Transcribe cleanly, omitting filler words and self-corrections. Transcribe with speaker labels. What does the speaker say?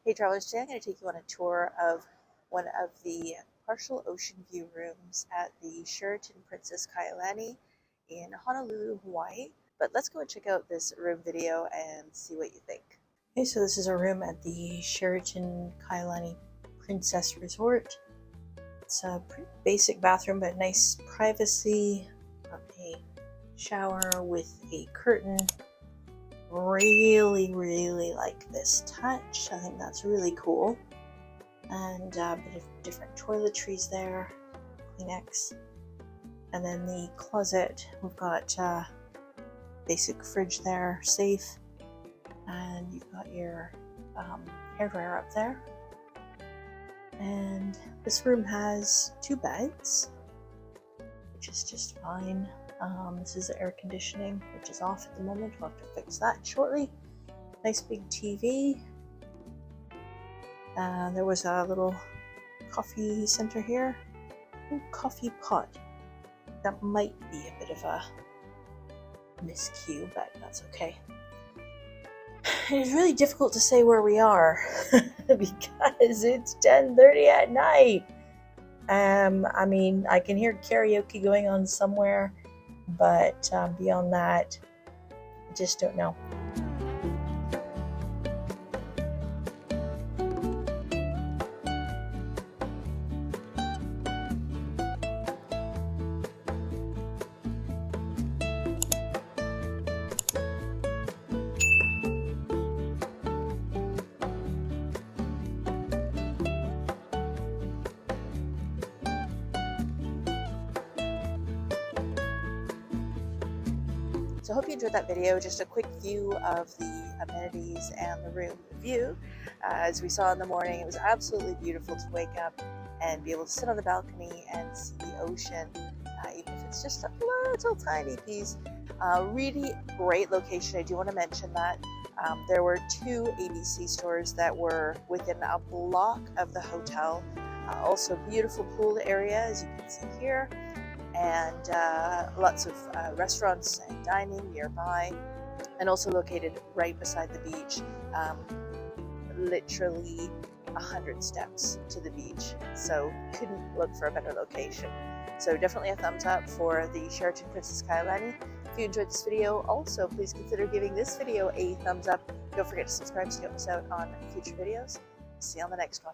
Speaker 1: Hey travelers, today I'm going to take you on a tour of one of the partial ocean view rooms at the Sheraton Princess Kaiulani in Honolulu, Hawaii. But let's go and check out this room video and see what you think. Okay, so this is a room at the Sheraton Kaiulani Princess Resort. It's a pretty basic bathroom, but nice privacy. A shower with a curtain. Really like this touch. I think that's really cool. And a bit of different toiletries there, Kleenex. And then the closet, we've got basic fridge there, safe. And you've got your hairdryer up there. And this room has 2 beds, which is just fine. This is the air conditioning, which is off at the moment. We'll have to fix that shortly. Nice big TV. There was a little coffee center here. Ooh, coffee pot. That might be a bit of a miscue, but that's okay. It's really difficult to say where we are because it's 10:30 at night. I mean, I can hear karaoke going on somewhere, but beyond that, I just don't know. So I hope you enjoyed that video, just a quick view of the amenities and the room view. As we saw in the morning, it was absolutely beautiful to wake up and be able to sit on the balcony and see the ocean, even if it's just a little tiny piece. Really great location. I do want to mention that there were 2 ABC stores that were within a block of the hotel. Also beautiful pool area, as you can see here. And lots of restaurants and dining nearby, and also located right beside the beach, literally 100 steps to the beach, so couldn't look for a better location. So definitely a thumbs up for the Sheraton Princess Kaiulani. If you enjoyed this video, also please consider giving this video a thumbs up. Don't forget to subscribe so you don't miss out on future videos. See you on the next one.